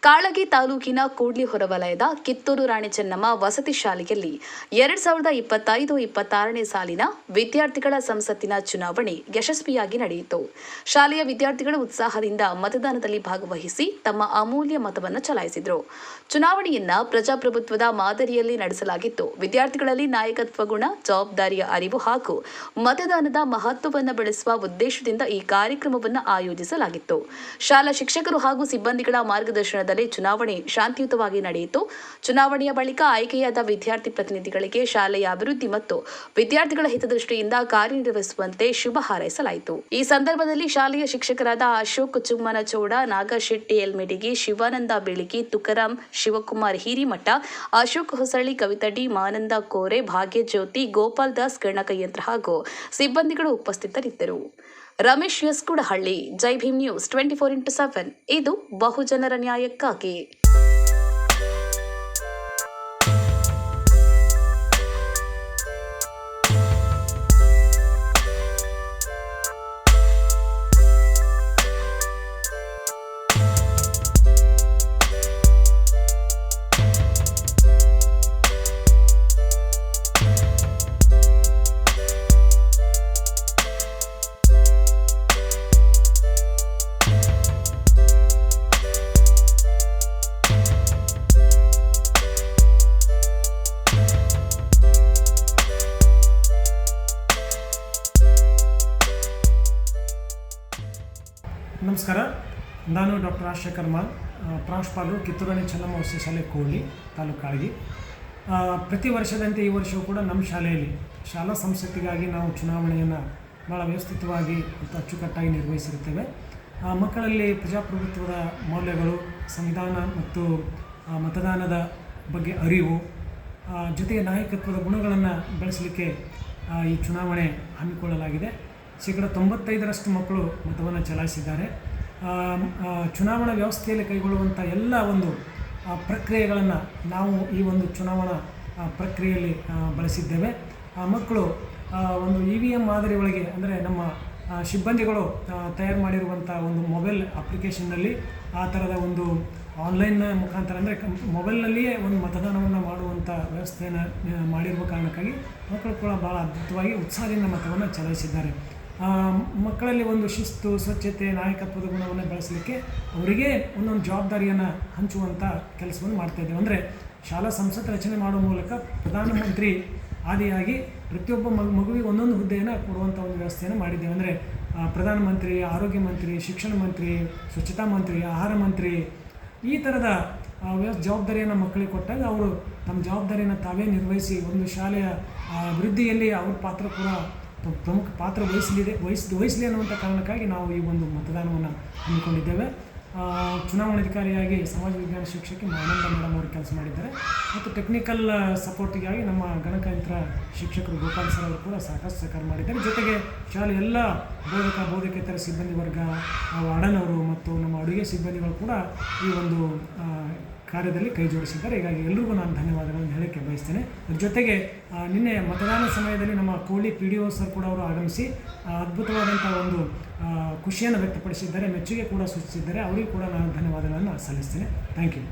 ಕಾಳಗಿ ತಾಲೂಕಿನ ಕೂಡ್ಲಿ ಹೊರವಲಯದ ಕಿತ್ತೂರು ರಾಣಿ ಚೆನ್ನಮ್ಮ ವಸತಿ ಶಾಲೆಯಲ್ಲಿ 2025-26ನೇ ಸಾಲಿನ ವಿದ್ಯಾರ್ಥಿಗಳ ಸಂಸತ್ತಿನ ಚುನಾವಣೆ ಯಶಸ್ವಿಯಾಗಿ ನಡೆಯಿತು. ಶಾಲೆಯ ವಿದ್ಯಾರ್ಥಿಗಳು ಉತ್ಸಾಹದಿಂದ ಮತದಾನದಲ್ಲಿ ಭಾಗವಹಿಸಿ ತಮ್ಮ ಅಮೂಲ್ಯ ಮತವನ್ನು ಚಲಾಯಿಸಿದರು. ಚುನಾವಣೆಯನ್ನ ಪ್ರಜಾಪ್ರಭುತ್ವದ ಮಾದರಿಯಲ್ಲಿ ನಡೆಸಲಾಗಿದ್ದು, ವಿದ್ಯಾರ್ಥಿಗಳಲ್ಲಿ ನಾಯಕತ್ವ ಗುಣ, ಜವಾಬ್ದಾರಿಯ ಅರಿವು ಹಾಗೂ ಮತದಾನದ ಮಹತ್ವವನ್ನು ಬೆಳೆಸುವ ಉದ್ದೇಶದಿಂದ ಈ ಕಾರ್ಯಕ್ರಮವನ್ನು ಆಯೋಜಿಸಲಾಗಿತ್ತು. ಶಾಲಾ ಶಿಕ್ಷಕರು ಹಾಗೂ ಸಿಬ್ಬಂದಿಗಳ ಮಾರ್ಗದರ್ಶನದಲ್ಲಿ ಚುನಾವಣೆ ಶಾಂತಿಯುತವಾಗಿ ನಡೆಯಿತು. ಚುನಾವಣೆಯ ಬಳಿಕ ಆಯ್ಕೆಯಾದ ವಿದ್ಯಾರ್ಥಿ ಪ್ರತಿನಿಧಿಗಳಿಗೆ ಶಾಲೆಯ ಅಭಿವೃದ್ಧಿ ಮತ್ತು ವಿದ್ಯಾರ್ಥಿಗಳ ಹಿತದೃಷ್ಟಿಯಿಂದ ಕಾರ್ಯನಿರ್ವಹಿಸುವಂತೆ ಶುಭ ಹಾರೈಸಲಾಯಿತು. ಈ ಸಂದರ್ಭದಲ್ಲಿ ಶಾಲೆಯ ಶಿಕ್ಷಕರಾದ ಅಶೋಕ್ ಚುಮ್ಮನಚೋಡ, ನಾಗಶೆಟ್ಟಿ ಎಲ್ಮಿಡಿಗಿ, ಶಿವಾನಂದ ಬೆಳಗಿ, ತುಕಾರಾಂ, ಶಿವಕುಮಾರ್ ಹಿರಿಮಠ, ಅಶೋಕ್ ಹೊಸಳ್ಳಿ, ಕವಿತಾ ಡಿ, ಮಾನಂದ ಕೋರೆ, ಭಾಗ್ಯಜ್ಯೋತಿ, ಗೋಪಾಲ್ ದಾಸ್ ಗಣಕಯಂತ್ರ ಹಾಗೂ ಸಿಬ್ಬಂದಿಗಳು ಉಪಸ್ಥಿತರಿದ್ದರು. ರಮೇಶ್ ಎಸ್ ಕುಡಹಳ್ಳಿ, ಜೈ ಭೀಮ್ ನ್ಯೂಸ್ 24x7. ಇದು ಬಹುಜನರ ನ್ಯಾಯಕ್ಕಾಗಿ. ನಮಸ್ಕಾರ. ನಾನು ಡಾಕ್ಟರ್ ರಾಜಶೇಖರ್ ಮಾಲ್, ಪ್ರಾಂಶುಪಾಲರು, ಕಿತ್ತೂರು ರಾಣಿ ಚೆನ್ನಮ್ಮ ವಸತಿ ಶಾಲೆ ಕೂಡ್ಲಿ, ತಾಲೂಕು ಕಾಳಗಿ. ಪ್ರತಿ ವರ್ಷದಂತೆ ಈ ವರ್ಷವೂ ಕೂಡ ನಮ್ಮ ಶಾಲೆಯಲ್ಲಿ ಶಾಲಾ ಸಂಸತ್ತಿಗಾಗಿ ನಾವು ಚುನಾವಣೆಯನ್ನು ಭಾಳ ವ್ಯವಸ್ಥಿತವಾಗಿ ಮತ್ತು ಅಚ್ಚುಕಟ್ಟಾಗಿ ನಿರ್ವಹಿಸಿರುತ್ತೇವೆ. ಮಕ್ಕಳಲ್ಲಿ ಪ್ರಜಾಪ್ರಭುತ್ವದ ಮೌಲ್ಯಗಳು, ಸಂವಿಧಾನ ಮತ್ತು ಮತದಾನದ ಬಗ್ಗೆ ಅರಿವು, ಜೊತೆಗೆ ನಾಯಕತ್ವದ ಗುಣಗಳನ್ನು ಬೆಳೆಸಲಿಕ್ಕೆ ಈ ಚುನಾವಣೆ ಹಮ್ಮಿಕೊಳ್ಳಲಾಗಿದೆ. 95% ಮಕ್ಕಳು ಮತವನ್ನು ಚಲಾಯಿಸಿದ್ದಾರೆ. ಚುನಾವಣಾ ವ್ಯವಸ್ಥೆಯಲ್ಲಿ ಕೈಗೊಳ್ಳುವಂಥ ಎಲ್ಲ ಒಂದು ಪ್ರಕ್ರಿಯೆಗಳನ್ನು ನಾವು ಈ ಒಂದು ಚುನಾವಣಾ ಪ್ರಕ್ರಿಯೆಯಲ್ಲಿ ಬಳಸಿದ್ದೇವೆ. ಮಕ್ಕಳು ಒಂದು EVM ಮಾದರಿ ಒಳಗೆ, ಅಂದರೆ ನಮ್ಮ ಸಿಬ್ಬಂದಿಗಳು ತಯಾರು ಮಾಡಿರುವಂಥ ಒಂದು ಮೊಬೈಲ್ ಅಪ್ಲಿಕೇಶನ್ನಲ್ಲಿ ಆ ಥರದ ಒಂದು ಆನ್ಲೈನ್ ಮುಖಾಂತರ, ಅಂದರೆ ಮೊಬೈಲ್ನಲ್ಲಿಯೇ ಒಂದು ಮತದಾನವನ್ನು ಮಾಡುವಂಥ ವ್ಯವಸ್ಥೆಯನ್ನು ಮಾಡಿರುವ ಕಾರಣಕ್ಕಾಗಿ ಮಕ್ಕಳು ಕೂಡ ಭಾಳ ಅದ್ಭುತವಾಗಿ ಉತ್ಸಾಹದಿಂದ ಮತವನ್ನು ಚಲಾಯಿಸಿದ್ದಾರೆ. ಮಕ್ಕಳಲ್ಲಿ ಒಂದು ಶಿಸ್ತು, ಸ್ವಚ್ಛತೆ, ನಾಯಕತ್ವದ ಗುಣವನ್ನು ಬೆಳೆಸಲಿಕ್ಕೆ ಅವರಿಗೆ ಒಂದೊಂದು ಜವಾಬ್ದಾರಿಯನ್ನು ಹಂಚುವಂಥ ಕೆಲಸವನ್ನು ಮಾಡ್ತಾಯಿದ್ದೇವೆ. ಅಂದರೆ ಶಾಲಾ ಸಂಸತ್ ರಚನೆ ಮಾಡುವ ಮೂಲಕ ಪ್ರಧಾನಮಂತ್ರಿ ಆದಿಯಾಗಿ ಪ್ರತಿಯೊಬ್ಬ ಮಗುವಿಗೆ ಒಂದೊಂದು ಹುದ್ದೆಯನ್ನು ಕೊಡುವಂಥ ಒಂದು ವ್ಯವಸ್ಥೆಯನ್ನು ಮಾಡಿದ್ದೇವೆ. ಅಂದರೆ ಪ್ರಧಾನಮಂತ್ರಿ, ಆರೋಗ್ಯ ಮಂತ್ರಿ, ಶಿಕ್ಷಣ ಮಂತ್ರಿ, ಸ್ವಚ್ಛತಾ ಮಂತ್ರಿ, ಆಹಾರ ಮಂತ್ರಿ, ಈ ಥರದ ಜವಾಬ್ದಾರಿಯನ್ನು ಮಕ್ಕಳಿಗೆ ಕೊಟ್ಟಾಗ ಅವರು ತಮ್ಮ ಜವಾಬ್ದಾರಿಯನ್ನು ತಾವೇ ನಿರ್ವಹಿಸಿ ಒಂದು ಶಾಲೆಯ ಅಭಿವೃದ್ಧಿಯಲ್ಲಿ ಅವ್ರ ಪಾತ್ರ ಕೂಡ ಪ್ರಮುಖ ಪಾತ್ರ ವಹಿಸಲಿ ಅನ್ನುವಂಥ ಕಾರಣಕ್ಕಾಗಿ ನಾವು ಈ ಒಂದು ಮತದಾನವನ್ನು ಹಮ್ಮಿಕೊಂಡಿದ್ದೇವೆ. ಚುನಾವಣಾಧಿಕಾರಿಯಾಗಿ ಸಮಾಜ ವಿಜ್ಞಾನ ಶಿಕ್ಷಕಿ ಆನಂದ ಮೇಡಮ್ ಅವರು ಕೆಲಸ ಮಾಡಿದ್ದಾರೆ ಮತ್ತು ಟೆಕ್ನಿಕಲ್ ಸಪೋರ್ಟಿಗಾಗಿ ನಮ್ಮ ಗಣಕಯಂತ್ರ ಶಿಕ್ಷಕರು ಗೋಪಾಲ್ ಸರ್ ಅವರು ಕೂಡ ಸಾಕಷ್ಟು ಸಹಕಾರ ಮಾಡಿದ್ದಾರೆ. ಜೊತೆಗೆ ಶಾಲೆ ಎಲ್ಲ ಬೋಧಕೇತರ ಸಿಬ್ಬಂದಿ ವರ್ಗ, ವಾರ್ಡನವರು ಮತ್ತು ನಮ್ಮ ಅಡುಗೆ ಸಿಬ್ಬಂದಿಗಳು ಕೂಡ ಈ ಒಂದು ಕಾರ್ಯದಲ್ಲಿ ಕೈ ಜೋಡಿಸಿದ್ದಾರೆ. ಹೀಗಾಗಿ ಎಲ್ರಿಗೂ ನಾನು ಧನ್ಯವಾದಗಳನ್ನು ಹೇಳಕ್ಕೆ ಬಯಸ್ತೇನೆ. ಅದ್ರ ಜೊತೆಗೆ ನಿನ್ನೆ ಮತದಾನ ಸಮಯದಲ್ಲಿ ನಮ್ಮ ಕೂಡ್ಲಿ PDO ಸರ್ ಕೂಡ ಅವರು ಆಗಮಿಸಿ ಅದ್ಭುತವಾದಂಥ ಒಂದು ಖುಷಿಯನ್ನು ವ್ಯಕ್ತಪಡಿಸಿದ್ದಾರೆ, ಮೆಚ್ಚುಗೆ ಕೂಡ ಸೂಚಿಸಿದ್ದಾರೆ. ಅವರಿಗೂ ಕೂಡ ನಾನು ಧನ್ಯವಾದಗಳನ್ನು ಸಲ್ಲಿಸ್ತೇನೆ. Thank you.